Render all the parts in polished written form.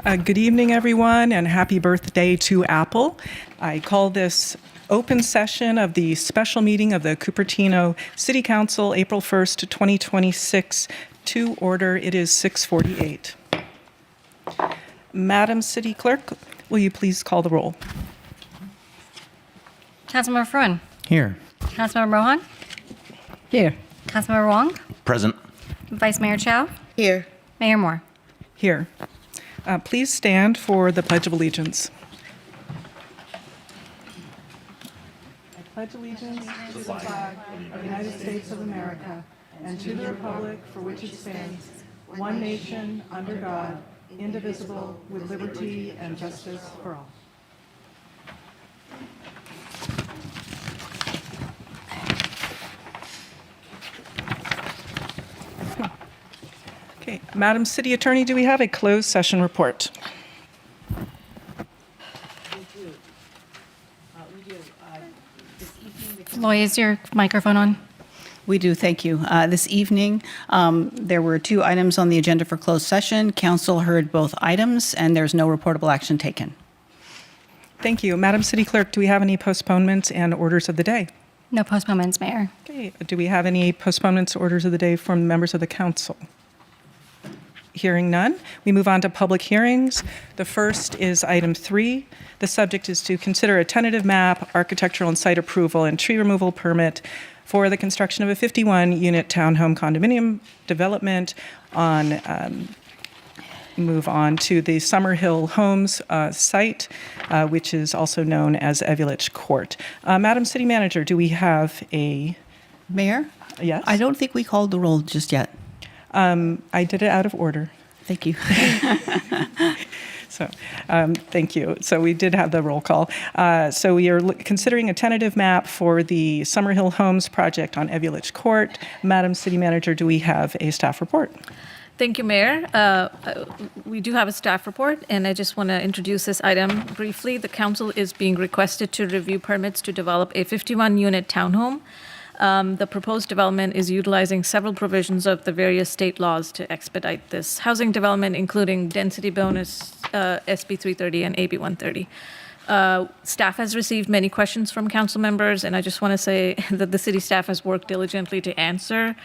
Good evening, everyone, and happy birthday to Apple. I call this open session of the special meeting of the Cupertino City Council, April 1st, 2026, to order. It is 6:48. Madam City Clerk, will you please call the roll? Councilmember Fruin. Here. Councilmember Mohan. Here. Councilmember Wong. Present. Vice Mayor Chow. Here. Mayor Moore. Here. Please stand for the Pledge of Allegiance. I pledge allegiance to the flag of the United States of America and to the republic for which it stands, one nation, under God, indivisible, with liberty and justice for all. Okay, Madam City Attorney, do we have a closed session report? Loy, is your microphone on? We do, thank you. This evening, there were 2 items on the agenda for closed session. Council heard both items, and there's no reportable action taken. Thank you. Madam City Clerk, do we have any postponements and orders of the day? No postponements, Mayor. Okay, do we have any postponements, orders of the day from members of the council? Hearing none, we move on to public hearings. The first is item 3. The subject is to consider a tentative map, architectural and site approval, and tree removal permit for the construction of a 51-unit townhome condominium development on, move on to the Summerhill Homes site, which is also known as Evulich Court. Madam City Manager, do we have a... Mayor? Yes? I don't think we called the roll just yet. I did it out of order. Thank you. So, thank you. So we did have the roll call. So we are considering a tentative map for the Summerhill Homes project on Evulich Court. Madam City Manager, do we have a staff report? Thank you, Mayor. We do have a staff report, and I just want to introduce this item briefly. The council is being requested to review permits to develop a 51-unit townhome. The proposed development is utilizing several provisions of the various state laws to expedite this housing development, including density bonus, SB 330 and AB 130. Staff has received many questions from council members, and I just want to say that the city staff has worked diligently to answer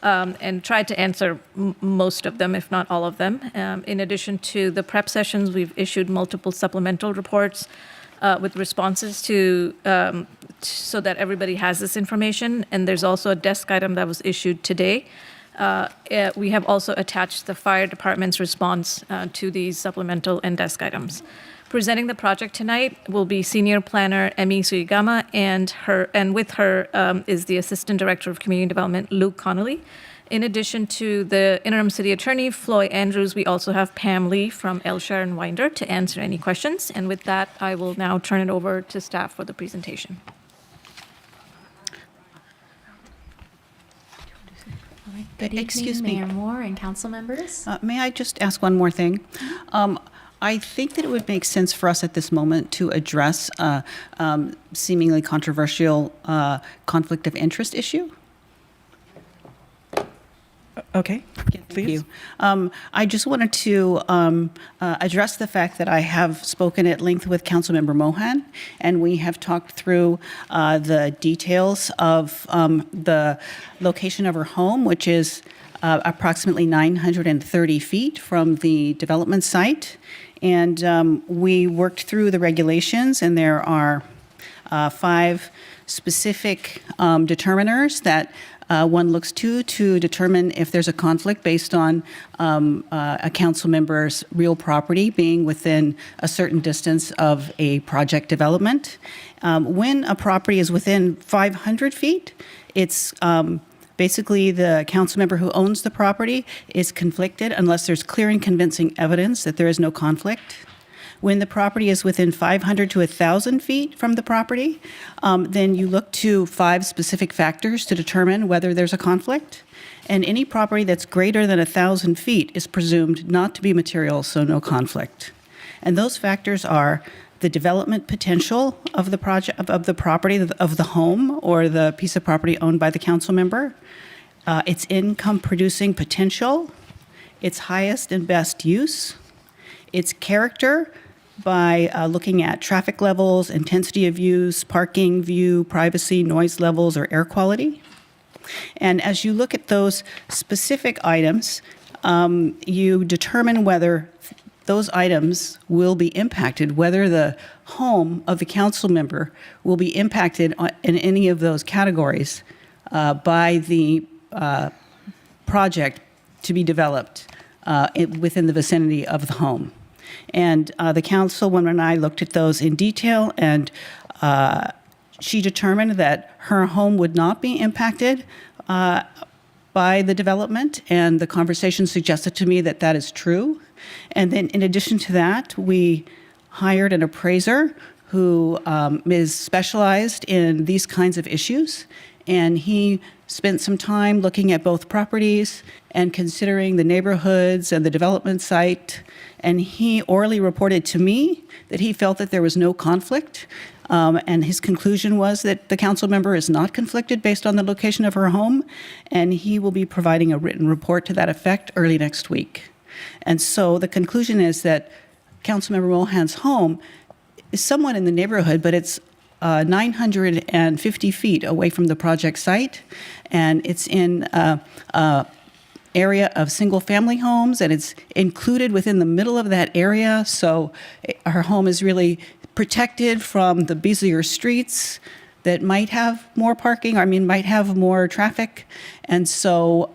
and tried to answer most of them, if not all of them. In addition to the prep sessions, we've issued multiple supplemental reports with responses to so that everybody has this information. And there's also a desk item that was issued today. We have also attached the fire department's response to these supplemental and desk items. Presenting the project tonight will be Senior Planner Emi Suigama, and with her is the Assistant Director of Community Development, Luke Connolly. In addition to the Interim City Attorney, Floy Andrews, we also have Pam Lee from Elshire and Winder to answer any questions. And with that, I will now turn it over to staff for the presentation. Good evening, Excuse me. Mayor Moore and council members. May I just ask one more thing? I think that it would make sense for us at this moment to address seemingly controversial conflict of interest issue. Okay, Thank please. you. I just wanted to address the fact that I have spoken at length with Councilmember Mohan, and we have talked through the details of the location of her home, which is approximately 930 feet from the development site. And we worked through the regulations, and there are 5 specific determiners that one looks to determine if there's a conflict based on a council member's real property being within a certain distance of a project development. When a property is within 500 feet, it's basically the council member who owns the property is conflicted unless there's clear and convincing evidence that there is no conflict. When the property is within 500 to 1,000 feet from the property, then you look to 5 specific factors to determine whether there's a conflict. And any property that's greater than 1,000 feet is presumed not to be material, so no conflict. And those factors are the development potential of the project, of the property, of the home or the piece of property owned by the council member, its income producing potential, its highest and best use, its character by looking at traffic levels, intensity of use, parking, view, privacy, noise levels, or air quality. And as you look at those specific items, you determine whether those items will be impacted, whether the home of the council member will be impacted in any of those categories by the project to be developed within the vicinity of the home. And the councilwoman and I looked at those in detail, and she determined that her home would not be impacted by the development, and the conversation suggested to me that that is true. And then in addition to that, we hired an appraiser who is specialized in these kinds of issues, and he spent some time looking at both properties and considering the neighborhoods and the development site, and he orally reported to me that he felt that there was no conflict, and his conclusion was that the council member is not conflicted based on the location of her home, and he will be providing a written report to that effect early next week. And so the conclusion is that Councilmember Mohan's home is somewhat in the neighborhood, but it's 950 feet away from the project site, and it's in a area of single-family homes, and it's included within the middle of that area. So her home is really protected from the busier streets that might have more parking, might have more traffic. And so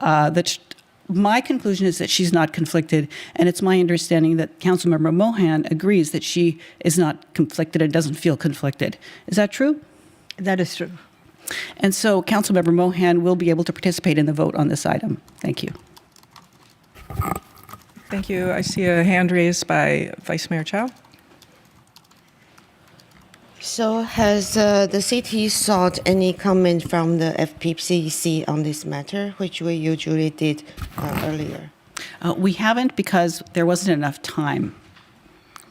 my conclusion is that she's not conflicted, and it's my understanding that Councilmember Mohan agrees that she is not conflicted and doesn't feel conflicted. Is that true? That is true. And so Councilmember Mohan will be able to participate in the vote on this item. Thank you. Thank you. I see a hand raised by Vice Mayor Chow. So has the city sought any comment from the FPCC on this matter, which we usually did earlier? We haven't because there wasn't enough time.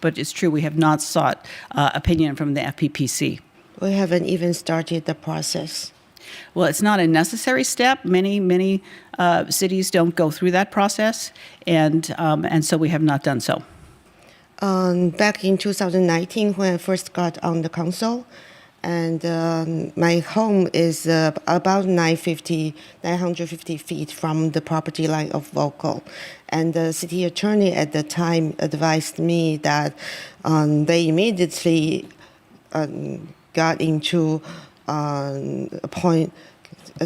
But it's true, we have not sought opinion from the FPPC. We haven't even started the process. Well, it's not a necessary step. Many cities don't go through that process, and so we have not done so. Back in 2019, when I first got on the council, and my home is about 950 feet from the property line of Vocal. And the city attorney at the time advised me that they immediately got into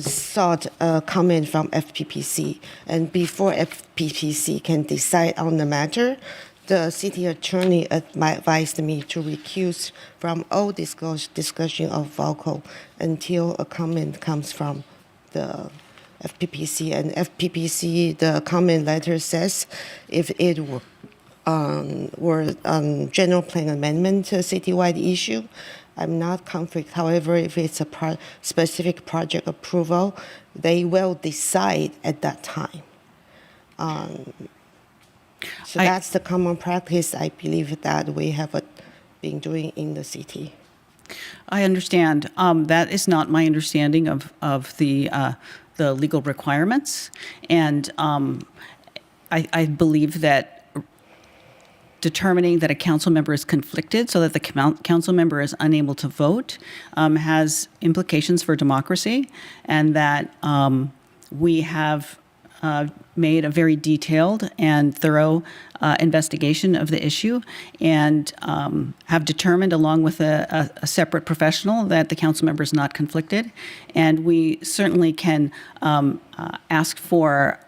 sought a comment from FPPC. And before FPPC can decide on the matter, the city attorney advised me to recuse from all discussion of Vocal until a comment comes from the FPPC. And FPPC, the comment letter says, if it were general plan amendment to a citywide issue, I'm not conflict. However, if it's a specific project approval, they will decide at that time. So that's the common practice, I believe, that we have been doing in the city. I understand. That is not my understanding of the legal requirements, and I believe that determining that a council member is conflicted so that the council member is unable to vote has implications for democracy, and that we have made a very detailed and thorough investigation of the issue, and have determined, along with a separate professional, that the council member is not conflicted. And we certainly can ask for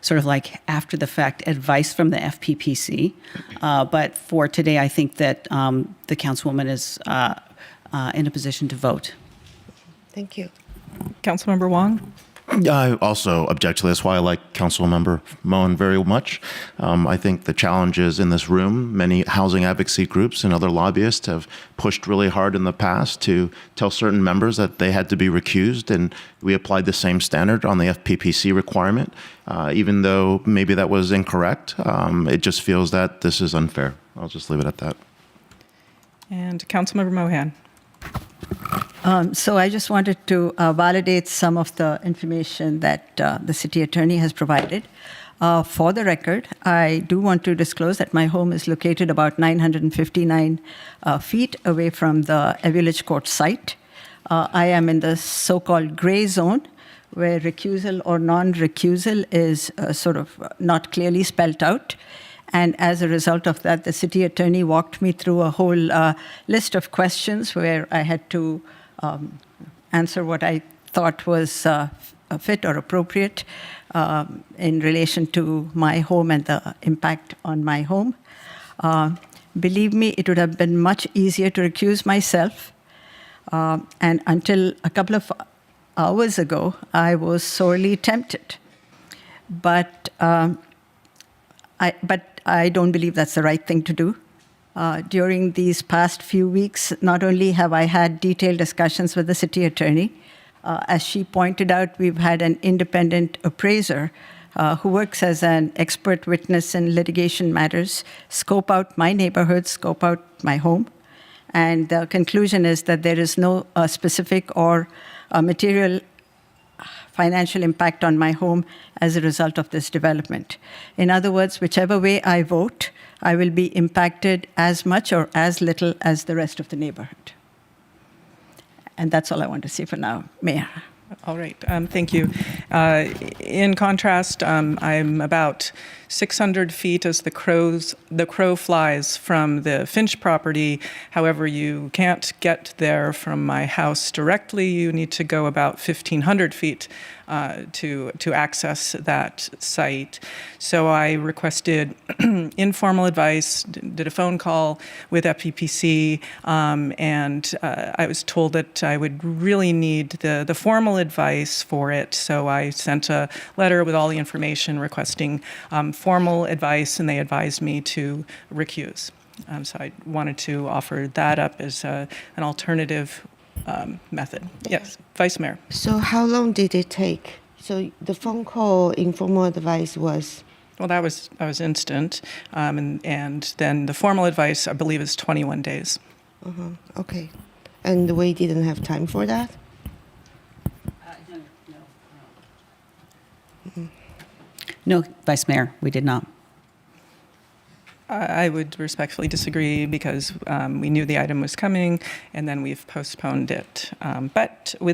sort of like after the fact advice from the FPPC. But for today, I think that the councilwoman is in a position to vote. Thank you. Councilmember Wong? I also object to this. While I like Councilmember Mohan very much, I think the challenges in this room, many housing advocacy groups and other lobbyists have pushed really hard in the past to tell certain members that they had to be recused, and we applied the same standard on the FPPC requirement, even though maybe that was incorrect. It just feels that this is unfair. I'll just leave it at that. And Councilmember Mohan? So I just wanted to validate some of the information that the city attorney has provided. For the record, I do want to disclose that my home is located about 959 feet away from the Evulich court site. I am in the so-called gray zone, where recusal or non-recusal is sort of not clearly spelled out. And as a result of that, the city attorney walked me through a whole list of questions where I had to answer what I thought was fit or appropriate in relation to my home and the impact on my home. Believe me, it would have been much easier to recuse myself. And until a couple of hours ago, I was sorely tempted. But I don't believe that's the right thing to do. During these past few weeks, not only have I had detailed discussions with the city attorney, as she pointed out, we've had an independent appraiser who works as an expert witness in litigation matters scope out my neighborhood, scope out my home. And the conclusion is that there is no specific or material financial impact on my home as a result of this development. In other words, whichever way I vote, I will be impacted as much or as little as the rest of the neighborhood. And that's all I want to say for now, Mayor. All right, thank you. In contrast, I'm about 600 feet as the crow flies from the Finch property. However, you can't get there from my house directly. You need to go about 1,500 feet to access that site. So I requested informal advice, did a phone call with FPPC, and I was told that I would really need the formal advice for it. So I sent a letter with all the information requesting formal advice, and they advised me to recuse. So I wanted to offer that up as an alternative method. Yes, Vice Mayor. So how long did it take? So the phone call informal advice was? Well, that was instant, and then the formal advice, I believe, is 21 days. Okay. And we didn't have time for that? No, Vice Mayor, we did not. I would respectfully disagree because we knew the item was coming, and then we've postponed it. But with